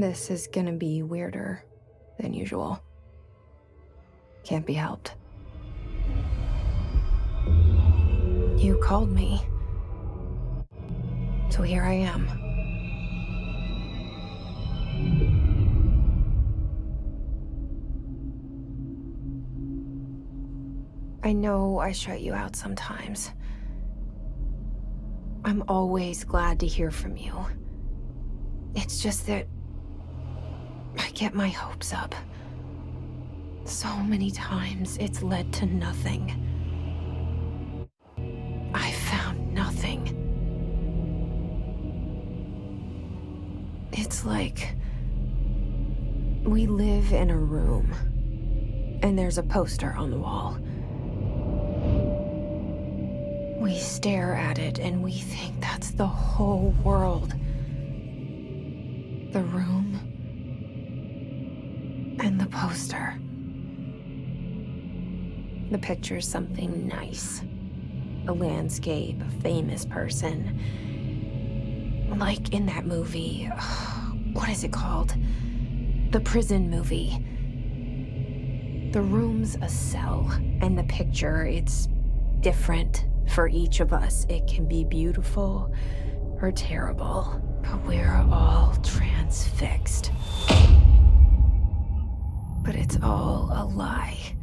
This is gonna be weirder than usual. Can't be helped. You called me. So here I am. I know I shut you out sometimes. I'm always glad to hear from you. It's just that I get my hopes up. So many times it's led to nothing. I found nothing. It's like we live in a room, and there's a poster on the wall. We stare at it and we think that's the whole world. The room and the poster. The picture's something nice. A landscape, a famous person. Like in that movie, what is it called? The prison movie. The room's a cell, and the picture, it's different for each of us. It can be beautiful or terrible, but we're all transfixed. But it's all a lie.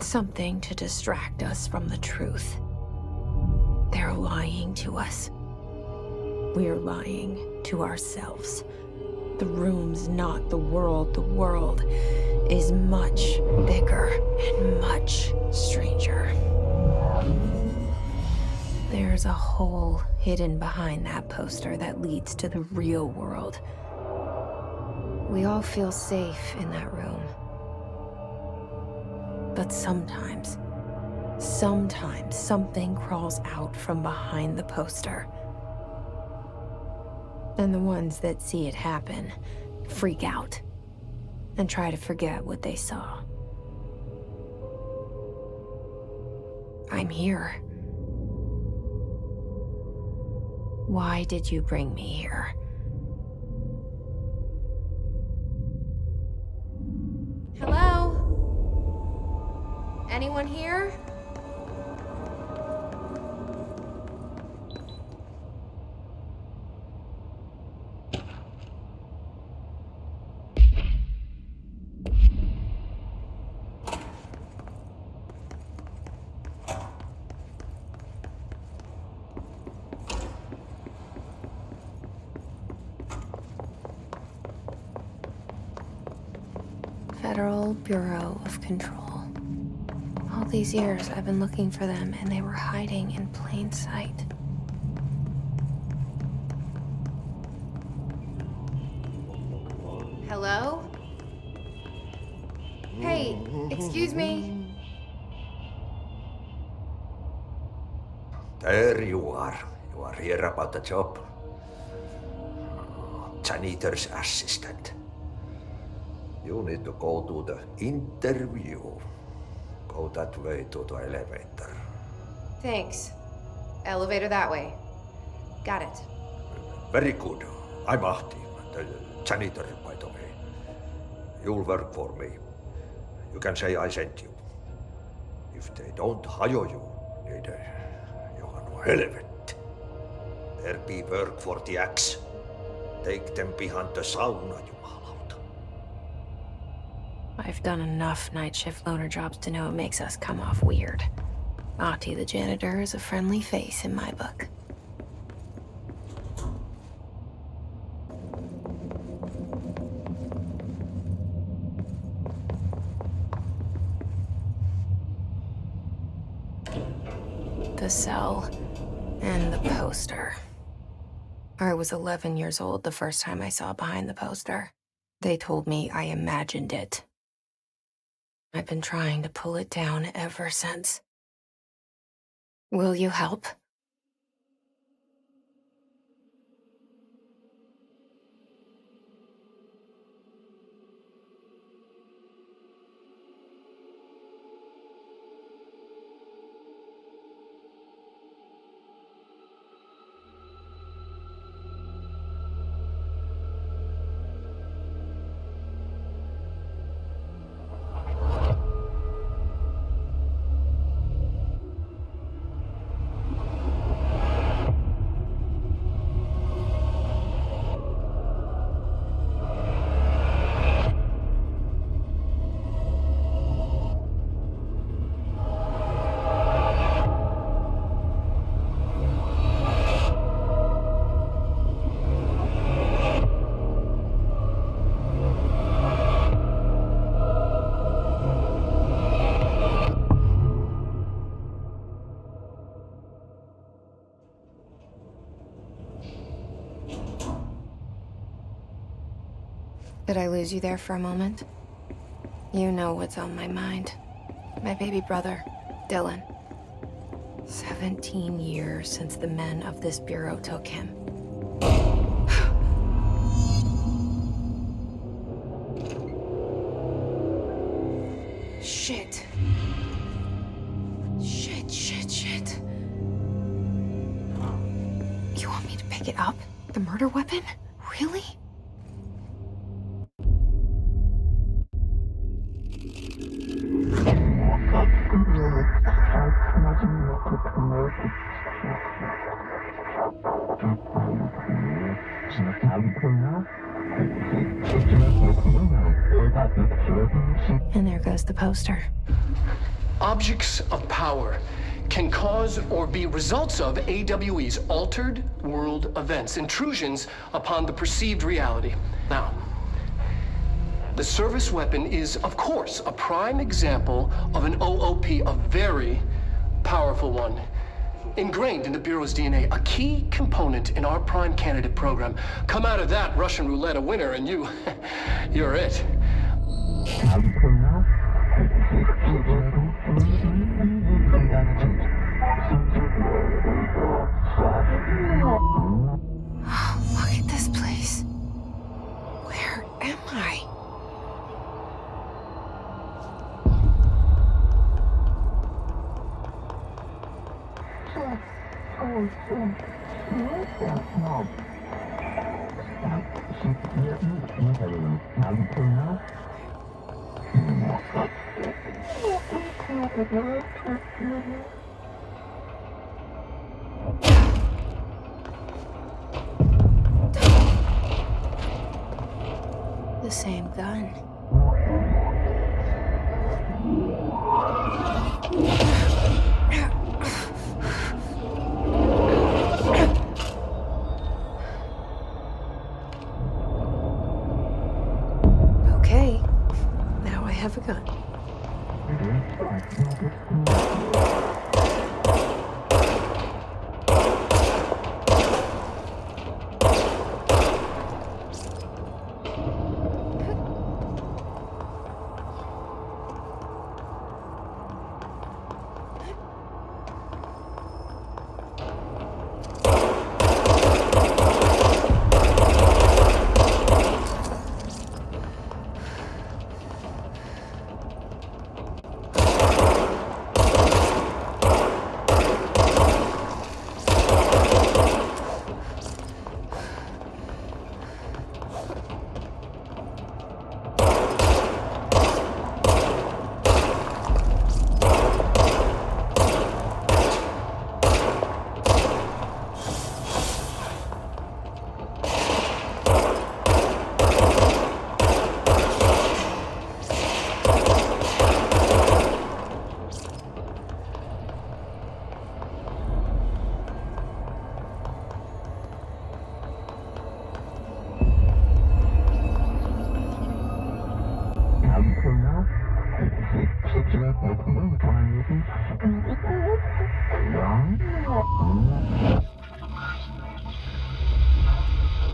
Something to distract us from the truth. They're lying to us. We're lying to ourselves. The room's not the world. The world is much bigger and much stranger. There's a hole hidden behind that poster that leads to the real world. We all feel safe in that room. But sometimes something crawls out from behind the poster. And the ones that see it happen freak out and try to forget what they saw. I'm here. Why did you bring me here? Hello? Anyone here? Federal Bureau of Control. All these years I've been looking for them, and they were hiding in plain sight. Hello? Hey, excuse me. There you are. You are here about the job. Janitor's assistant. You need to go to the interview. Go that way to the elevator. Thanks. Elevator that way. Got it. Very good. I'm Ahti, the janitor, by the way. You'll work for me. You can say I sent you. If they don't hire you, niin johan on helvet. There be work for the axe. Take them behind the sauna, jumalauta. I've done enough night shift loner jobs to know it makes us come off weird. Ahti the janitor is a friendly face in my book. The cell and the poster. I was 11 years old the first time I saw behind the poster. They told me I imagined it. I've been trying to pull it down ever since. Will you help? lose you there for a moment? You know what's on my mind. My baby brother, Dylan. 17 years since the men of this bureau took him. Shit. Shit. You want me to pick it up? The murder weapon? Really? And there goes the poster. Objects of power can cause or be results of AWE's altered world events, intrusions upon the perceived reality. Now, the service weapon is, of course, a prime example of an OOP, a very powerful one. Ingrained in the Bureau's DNA, a key component in our prime candidate program. Come out of that Russian roulette a winner and you're it. Look at this place. Where am I? The same gun. Okay, now I have a gun.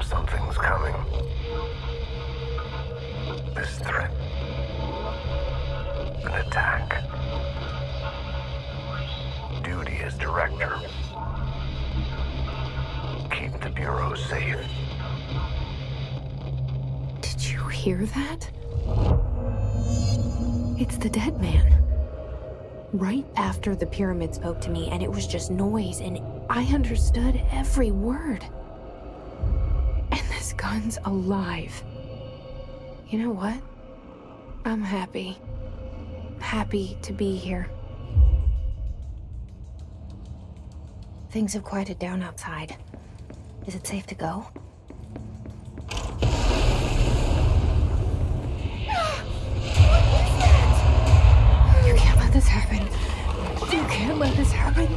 Something's coming. This threat. An attack. Duty as director. Keep the Bureau safe. Did you hear that? It's the dead man. Right after the pyramid spoke to me, and it was just noise, and I understood every word. And this gun's alive. You know what? I'm happy. Happy to be here. Things have quieted down outside. Is it safe to go? You can't let this happen. You can't let this happen.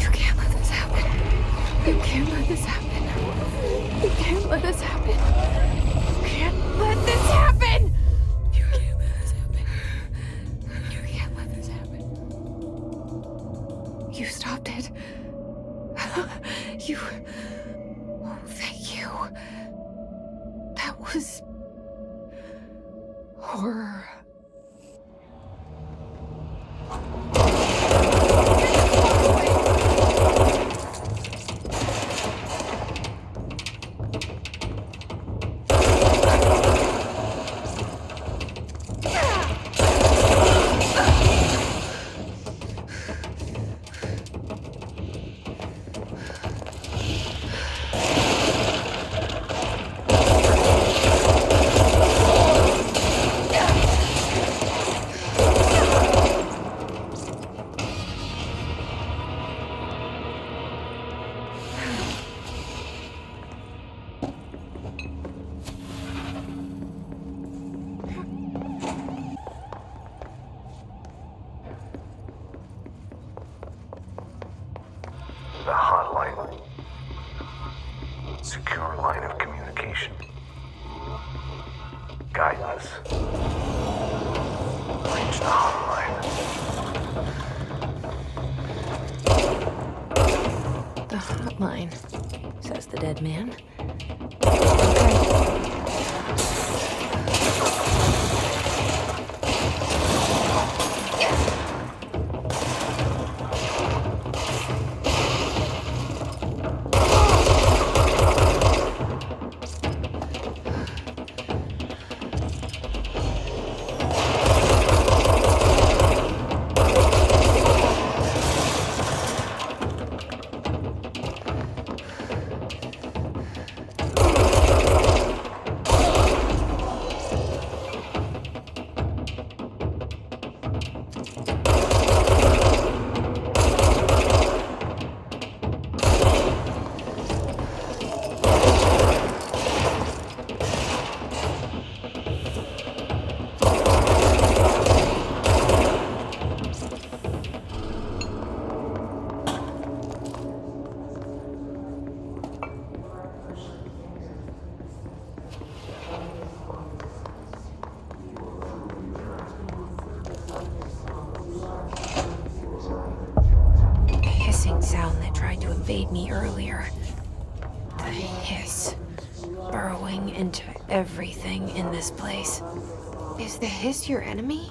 You can't let this happen. You can't let this happen. You can't let this happen. You can't let this happen. You can't let this happen. You can't let this happen. You stopped it. You... Oh, thank you. That was dead man. Okay. Sound that tried to invade me earlier. The hiss, burrowing into everything in this place. Is the hiss your enemy?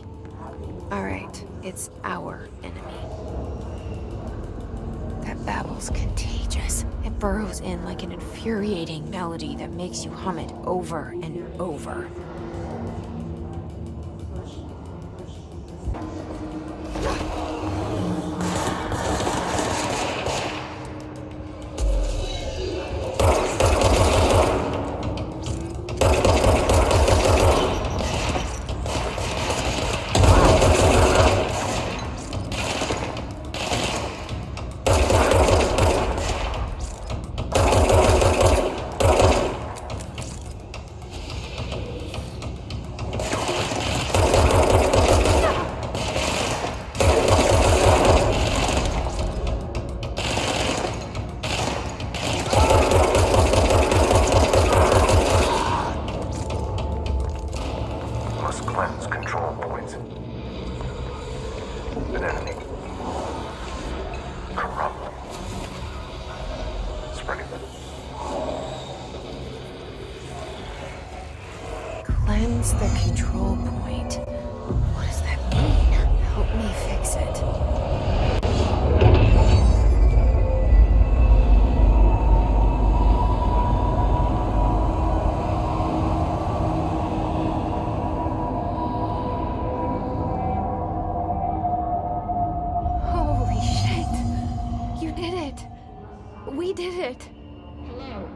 Alright, it's our enemy. That babble's contagious. It burrows in like an infuriating melody that makes you hum it over and over. Cleanse control points. An enemy. Corrupt. Spreading them. Cleanse the control point. What does that mean? Help me fix it. Holy shit. You did it. We did it. Hello?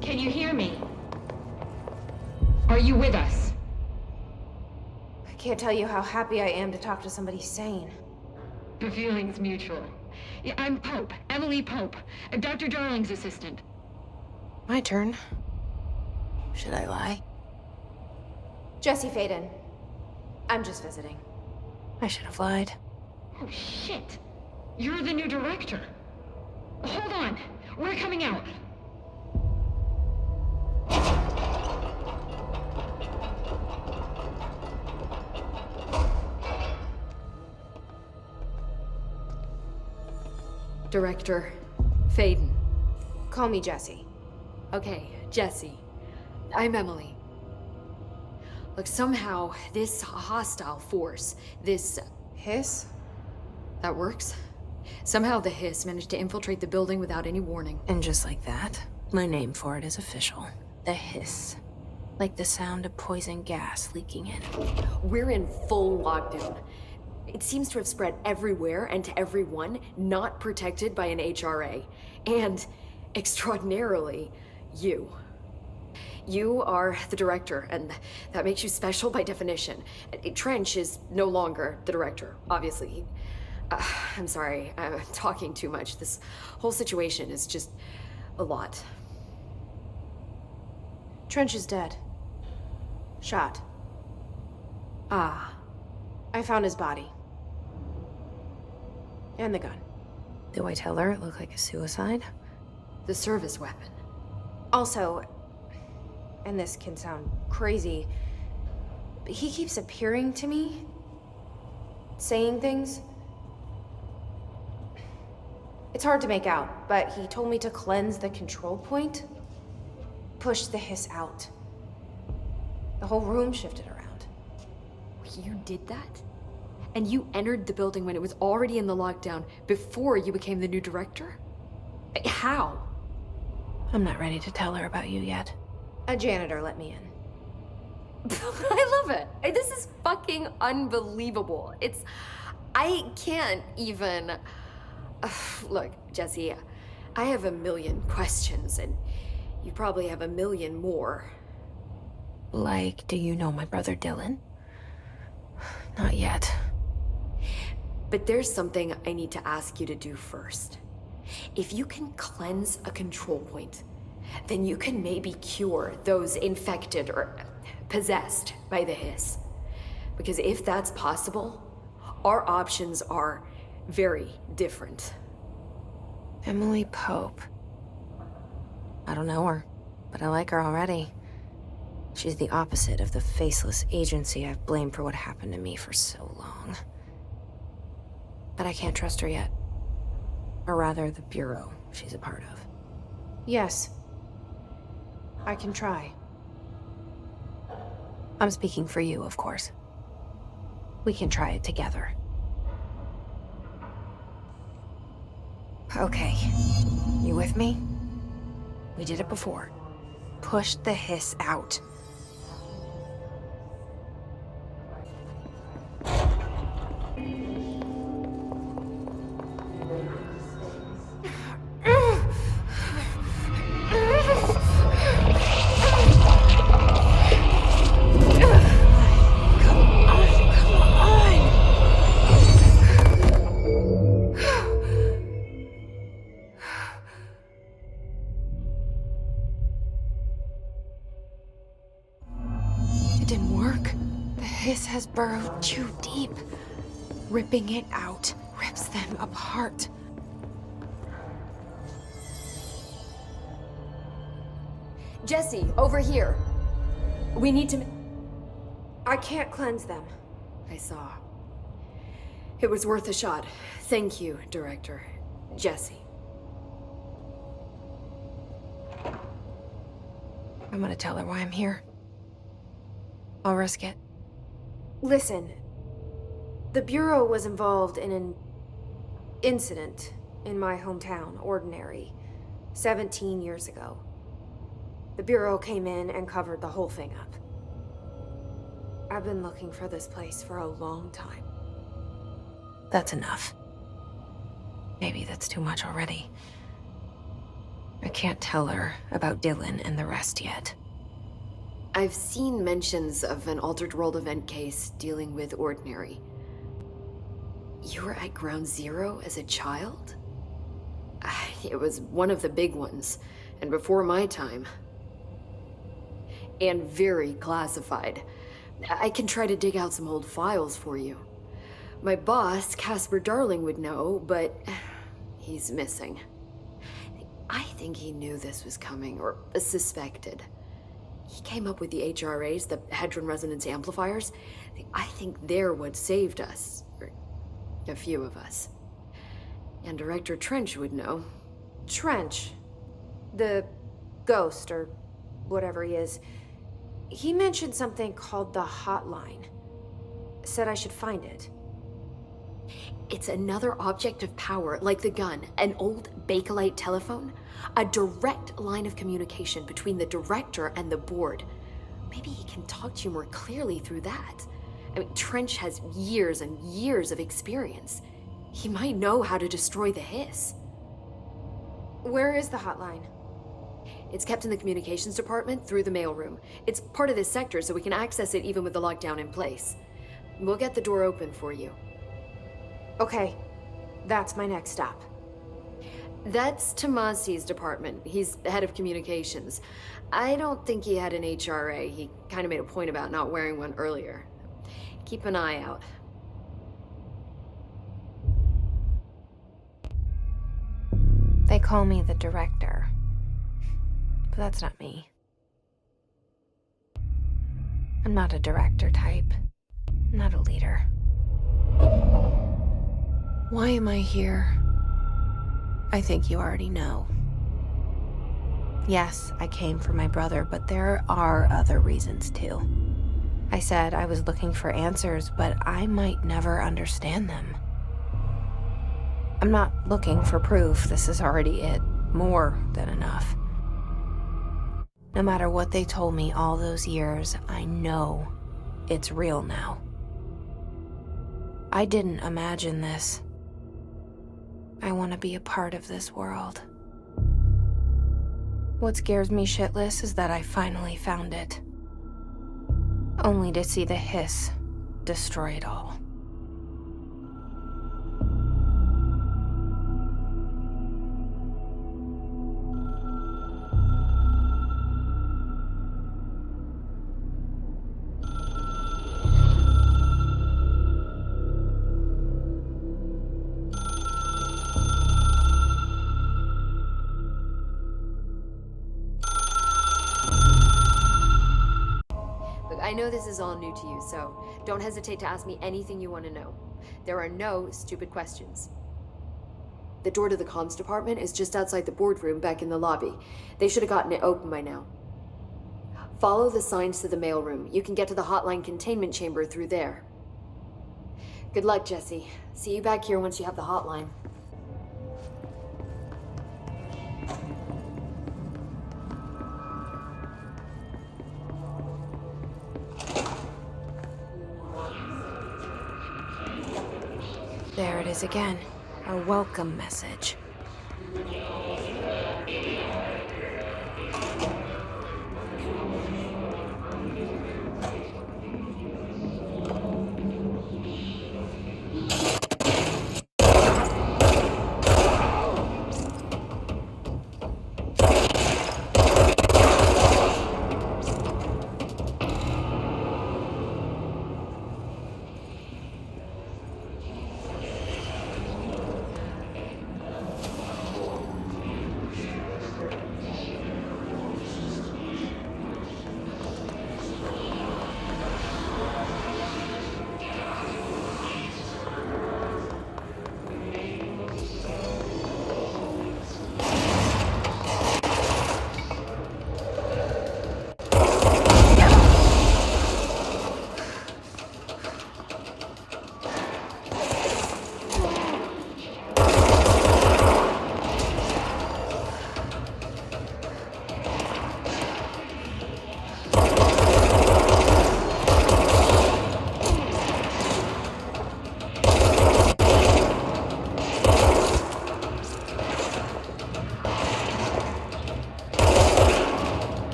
Can you hear me? Are you with us? I can't tell you how happy I am to talk to somebody sane. The feeling's mutual. Yeah, I'm Pope, Emily Pope, Dr. Darling's assistant. My turn. Should I lie? Jesse Faden. I'm just visiting. I should have lied. Oh, shit. You're the new director. Hold on. We're coming out. Director Faden. Call me Jesse. Okay, Jesse. I'm Emily. Look, somehow this hostile force, this... Hiss? that works? Somehow the hiss managed to infiltrate the building without any warning. And just like that, my name for it is official. The hiss. Like the sound of poison gas leaking in. We're in full lockdown. It seems to have spread everywhere and to everyone not protected by an HRA. And, extraordinarily, you. You are the director, and that makes you special by definition. Trench is no longer the director, obviously. I'm sorry, I'm talking too much. This whole situation is just a lot. Trench is dead. Shot. Ah. I found his body. And the gun. Do I tell her it looked like a suicide? The service weapon. Also, and this can sound crazy, but he keeps appearing to me, saying things. It's hard to make out, but he told me to cleanse the control point. Push the hiss out. The whole room shifted around. You did that? And you entered the building when it was already in the lockdown before you became the new director? How? I'm not ready to tell her about you yet. A janitor let me in. I love it. This is fucking unbelievable. I can't even... Look, Jesse, I have a million questions, and you probably have a million more. Like, do you know my brother Dylan? Not yet. But there's something I need to ask you to do first. If you can cleanse a control point, then you can maybe cure those infected or possessed by the hiss. Because if that's possible, our options are very different. Emily Pope. I don't know her, but I like her already. She's the opposite of the faceless agency I've blamed for what happened to me for so long. But I can't trust her yet. Or rather, the Bureau she's a part of. Yes. I can try. I'm speaking for you, of course. We can try it together. Okay. You with me? We did it before. Push the hiss out. It didn't work. The hiss has burrowed too deep. Ripping it out rips them apart. Jesse, over here. We need to... I can't cleanse them. I saw. It was worth a shot. Thank you, Director. Jesse. I'm gonna tell her why I'm here. I'll risk it. Listen. The Bureau was involved in an incident in my hometown, Ordinary, 17 years ago. The Bureau came in and covered the whole thing up. I've been looking for this place for a long time. That's enough. Maybe that's too much already. I can't tell her about Dylan and the rest yet. I've seen mentions of an Altered World event case dealing with Ordinary. You were at Ground Zero as a child? It was one of the big ones, and before my time. And very classified. I can try to dig out some old files for you. My boss, Casper Darling, would know, but he's missing. I think he knew this was coming, or suspected. He came up with the HRAs, the Hadron Resonance Amplifiers. I think they're what saved us. Or a few of us. And Director Trench would know. Trench? The ghost, or whatever he is. He mentioned something called the Hotline. Said I should find it. It's another object of power, like the gun, an old Bakelite telephone. A direct line of communication between the director and the board. Maybe he can talk to you more clearly through that. I mean, Trench has years and years of experience. He might know how to destroy the hiss. Where is the hotline? It's kept in the communications department through the mailroom. It's part of this sector, so we can access it even with the lockdown in place. We'll get the door open for you. Okay, that's my next stop. That's Tomasi's department. He's head of communications. I don't think he had an HRA. He kind of made a point about not wearing one earlier. Keep an eye out. They call me the director. But that's not me. I'm not a director type. I'm not a leader. Why am I here? I think you already know. Yes, I came for my brother, but there are other reasons too. I said I was looking for answers, but I might never understand them. I'm not looking for proof. This is already it. More than enough. No matter what they told me all those years, I know it's real now. I didn't imagine this. I want to be a part of this world. What scares me shitless is that I finally found it. Only to see the hiss destroy it all. Look, I know this is all new to you, so don't hesitate to ask me anything you want to know. There are no stupid questions. The door to the comms department is just outside the boardroom back in the lobby. They should have gotten it open by now. Follow the signs to the mailroom. You can get to the hotline containment chamber through there. Good luck, Jesse. See you back here once you have the hotline. There it is again. Our welcome message.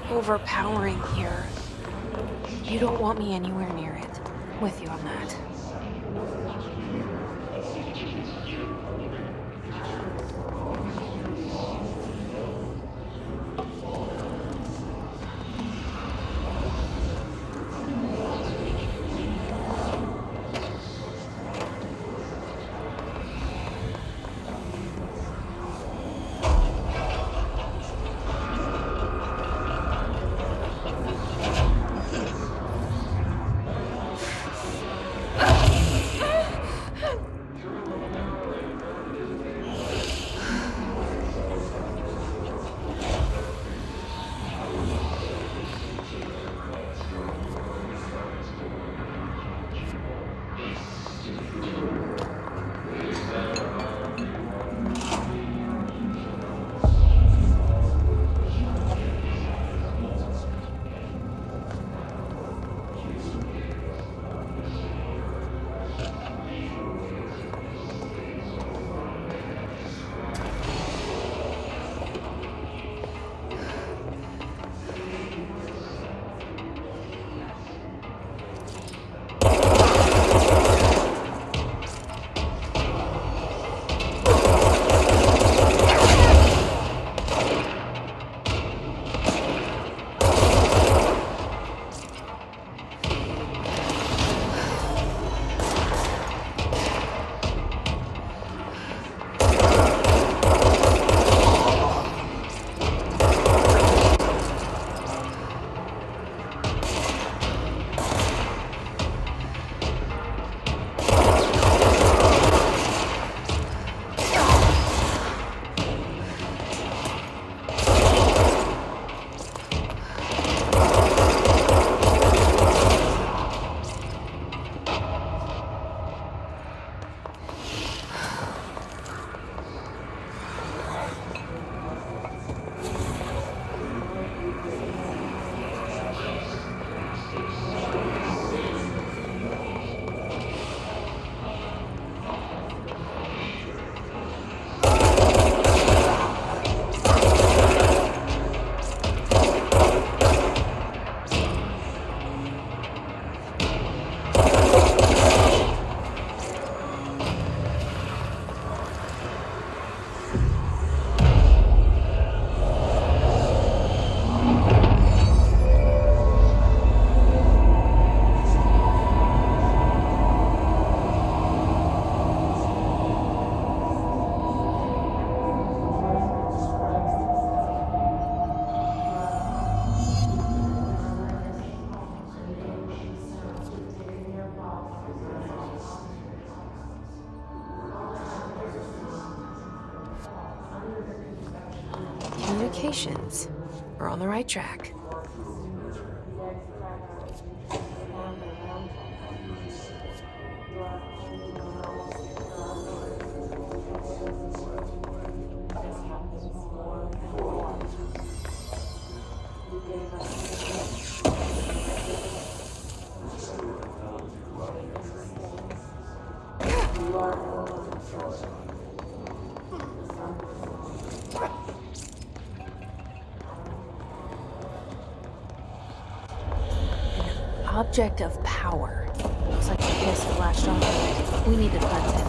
Overpowering here. You don't want me anywhere near it. With you on that. indications. We're on the right track. Object of power. Looks like the hiss flashed off of it. We need to cleanse it.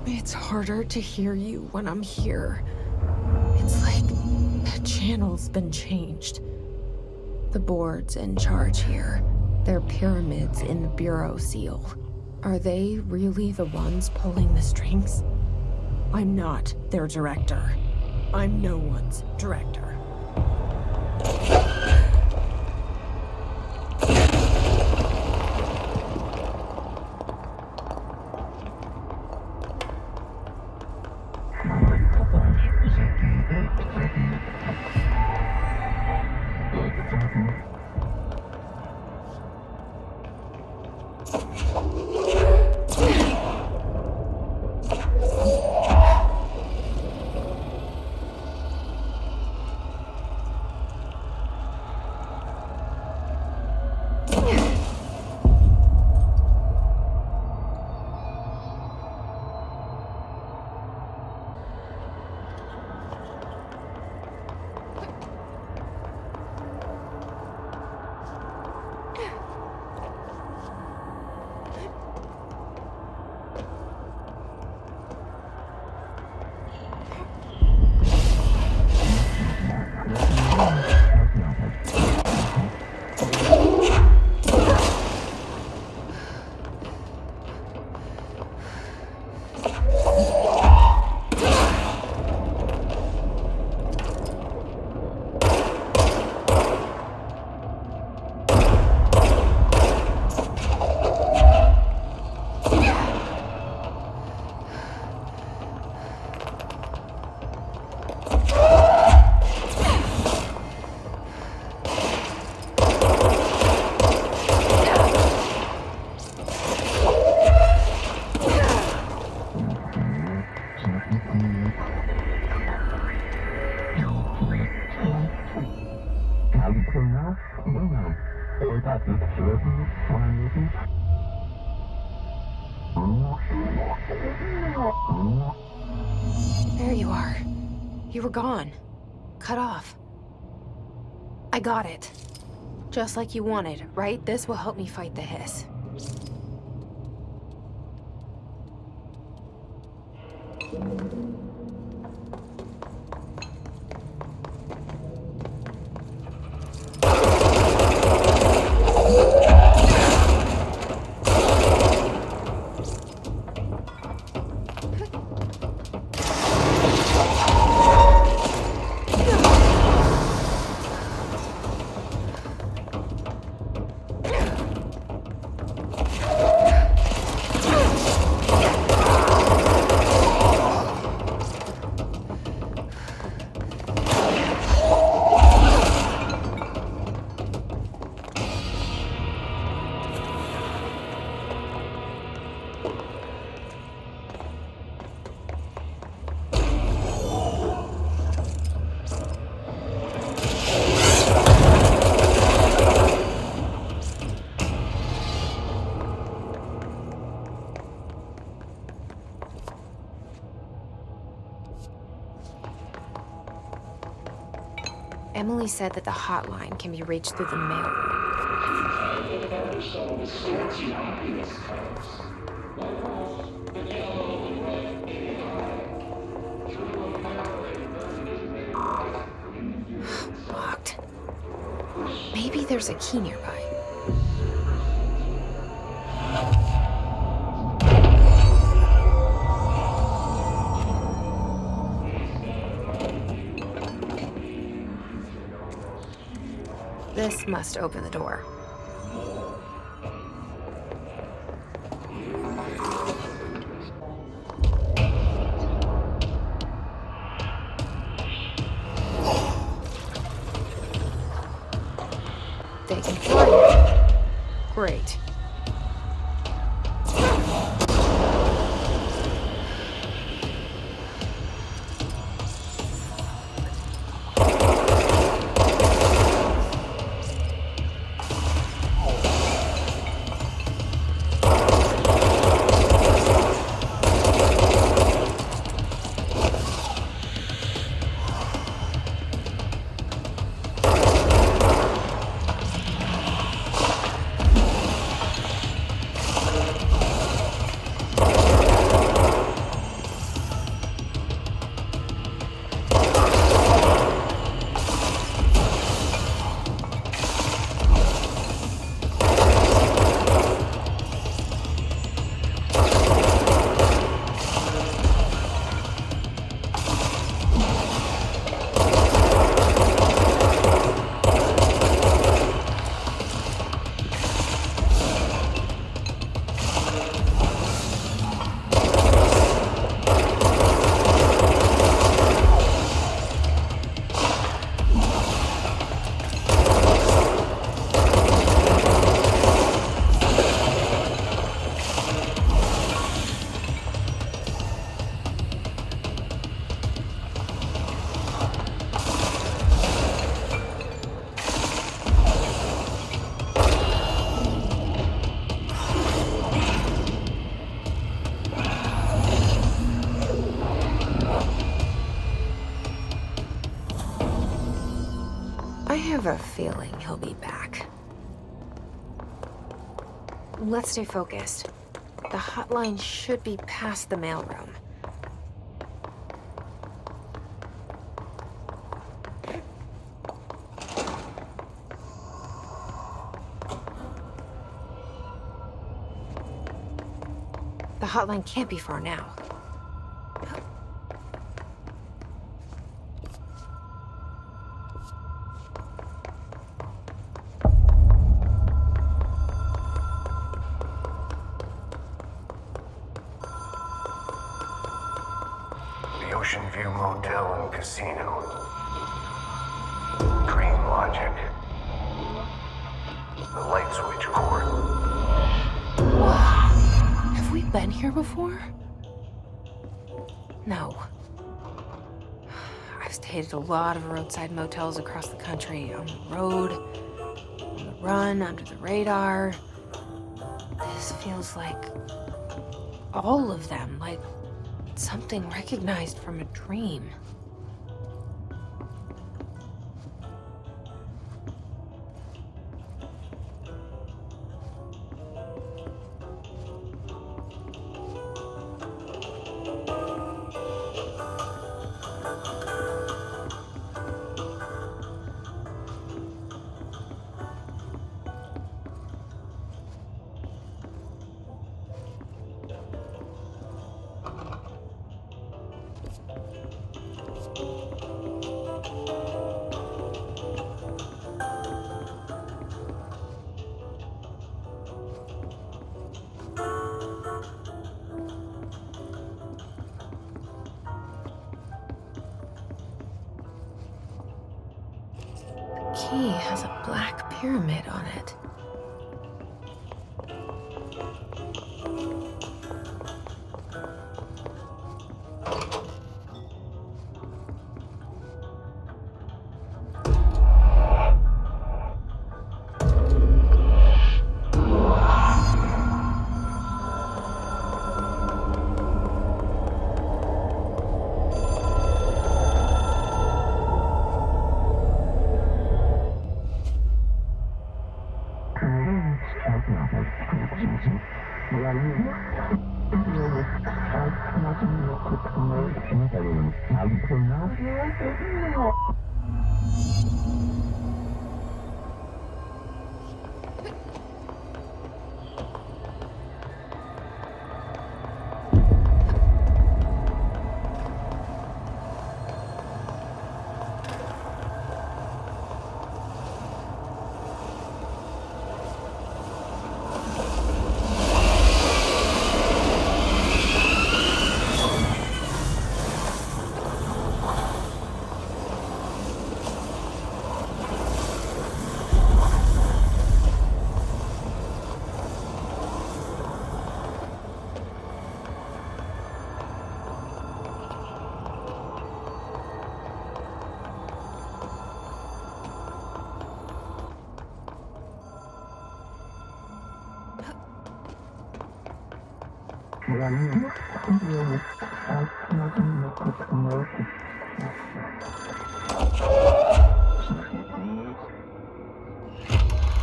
It's harder to hear you when I'm here. It's like the channel's been changed. The board's in charge here. They're pyramids in the Bureau seal. Are they really the ones pulling the strings? I'm not their director. I'm no one's director. There you are. You were gone. Cut off. I got it. Just like you wanted, right? This will help me fight the hiss. Emily said that the hotline can be reached through the mailroom. Locked. Maybe there's a key nearby. This must open the door. They can fly it. Great. I have a feeling he'll be back. Let's stay focused. The hotline should be past the mailroom. The hotline can't be far now. Ocean View Motel and Casino. Dream Logic. The light switch cord. Have we been here before? No. I've stayed at a lot of roadside motels across the country, on the road, on the run, under the radar. This feels like all of them, like something recognized from a dream. The key has a black pyramid on it.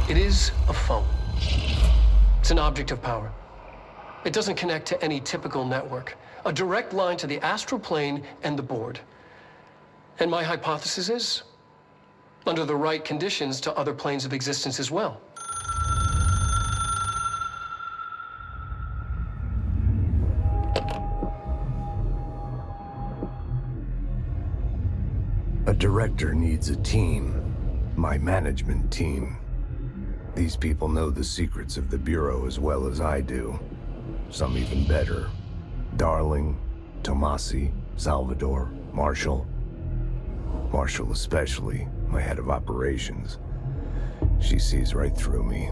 It is a phone. It's an object of power. It doesn't connect to any typical network. A direct line to the astral plane and the board. And my hypothesis is, under the right conditions, to other planes of existence as well. A director needs a team. My management team. These people know the secrets of the Bureau as well as I do. Some even better. Darling, Tomasi, Salvador, Marshall. Marshall especially, my head of operations. She sees right through me.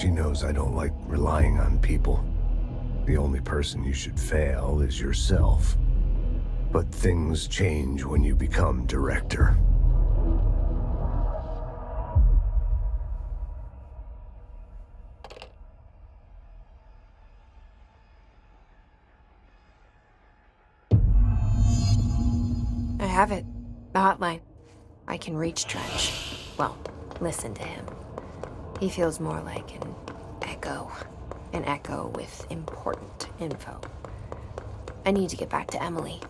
She knows I don't like relying on people. The only person you should fail is yourself. But things change when you become director. I have it. The hotline. I can reach Trench. Well, listen to him. He feels more like an echo. An echo with important info. I need to get back to Emily.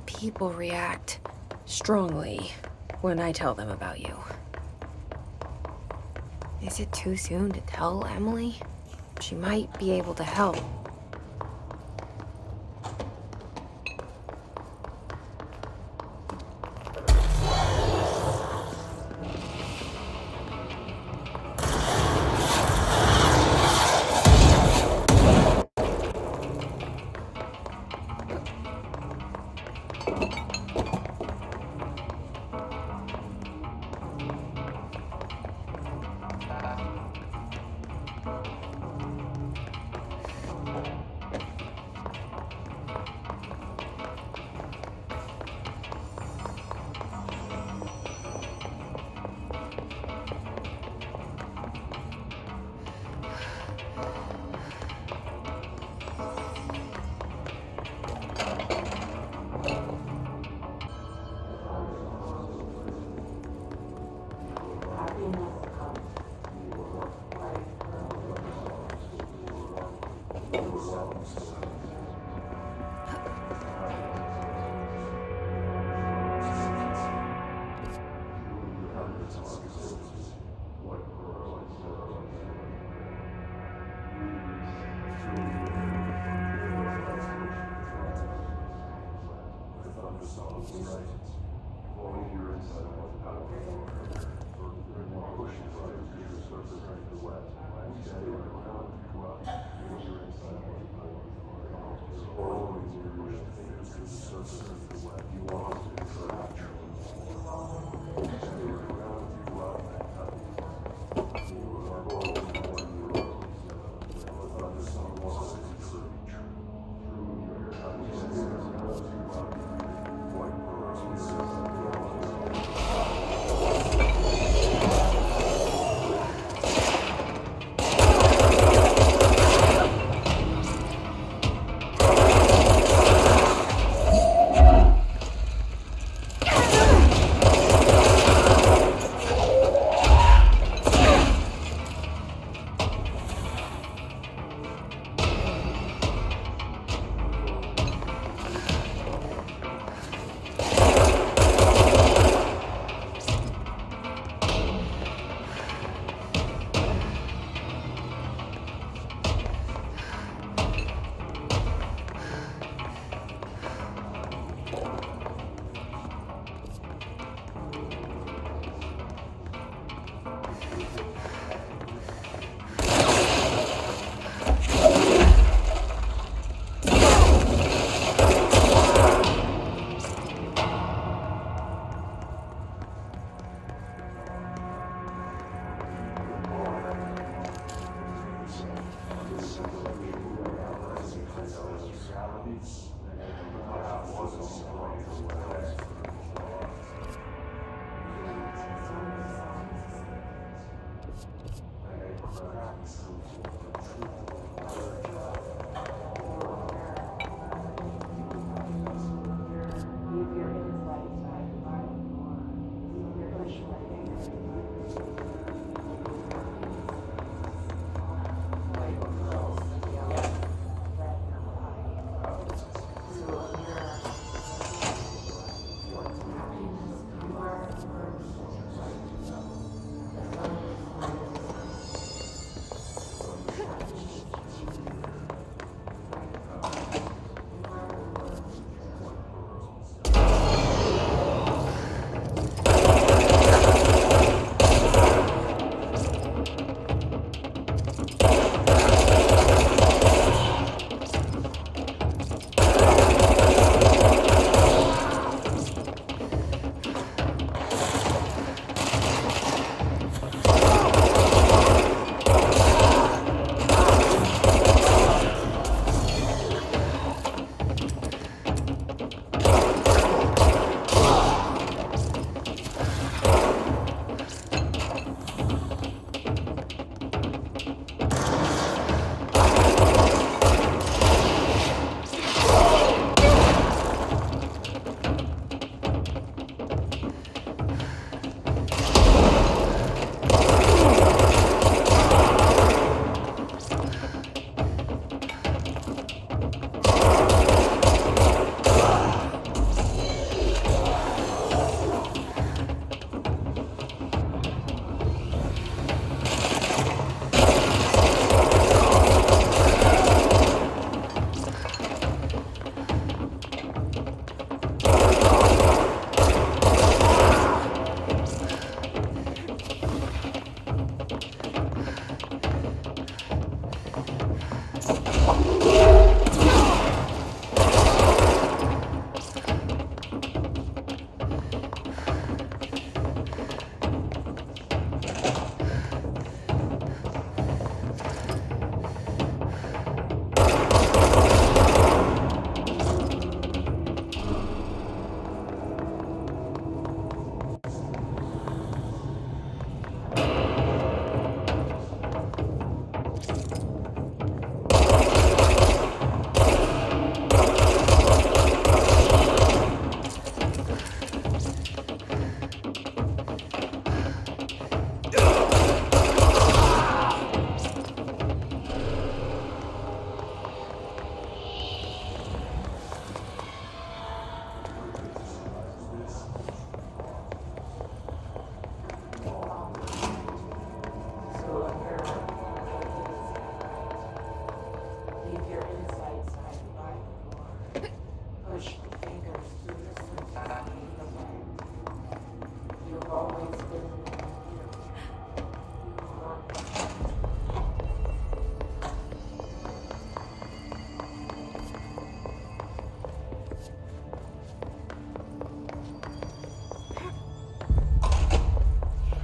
People react strongly when I tell them about you. Is it too soon to tell Emily? She might be able to help.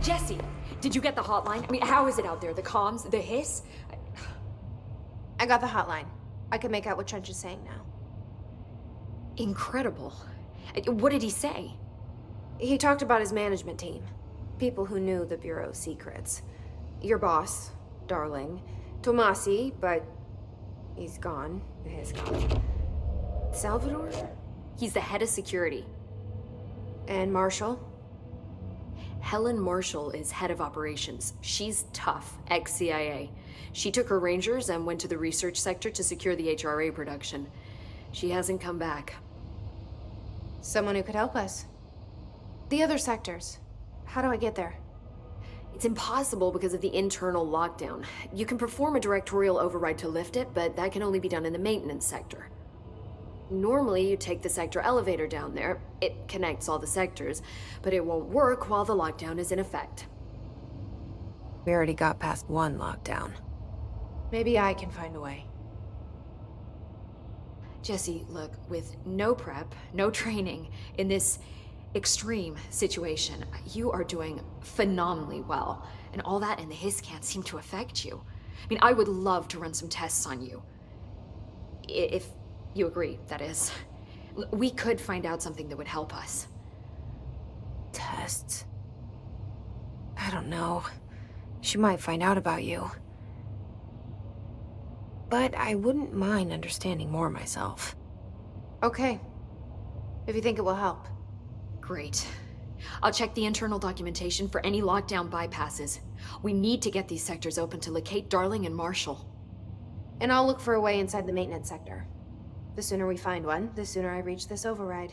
Jesse, did you get the hotline? I mean, how is it out there? The comms? The hiss? I got the hotline. I can make out what Trench is saying now. Incredible. What did he say? He talked about his management team. People who knew the Bureau's secrets. Your boss, Darling. Tomasi, but he's gone. His gone. Salvador? He's the head of security. And Marshall? Helen Marshall is head of operations. She's tough, ex-CIA. She took her Rangers and went to the research sector to secure the HRA production. She hasn't come back. Someone who could help us. The other sectors. How do I get there? It's impossible because of the internal lockdown. You can perform a directorial override to lift it, but that can only be done in the maintenance sector. Normally, you take the sector elevator down there. It connects all the sectors, but it won't work while the lockdown is in effect. We already got past one lockdown. Maybe I can find a way. Jesse, look, with no prep, no training, in this extreme situation, you are doing phenomenally well. And all that and the hiss can't seem to affect you. I mean, I would love to run some tests on you. If you agree, that is. We could find out something that would help us. Tests? I don't know. She might find out about you. But I wouldn't mind understanding more myself. Okay. If you think it will help. Great. I'll check the internal documentation for any lockdown bypasses. We need to get these sectors open to locate Darling and Marshall. And I'll look for a way inside the maintenance sector. The sooner we find one, the sooner I reach this override.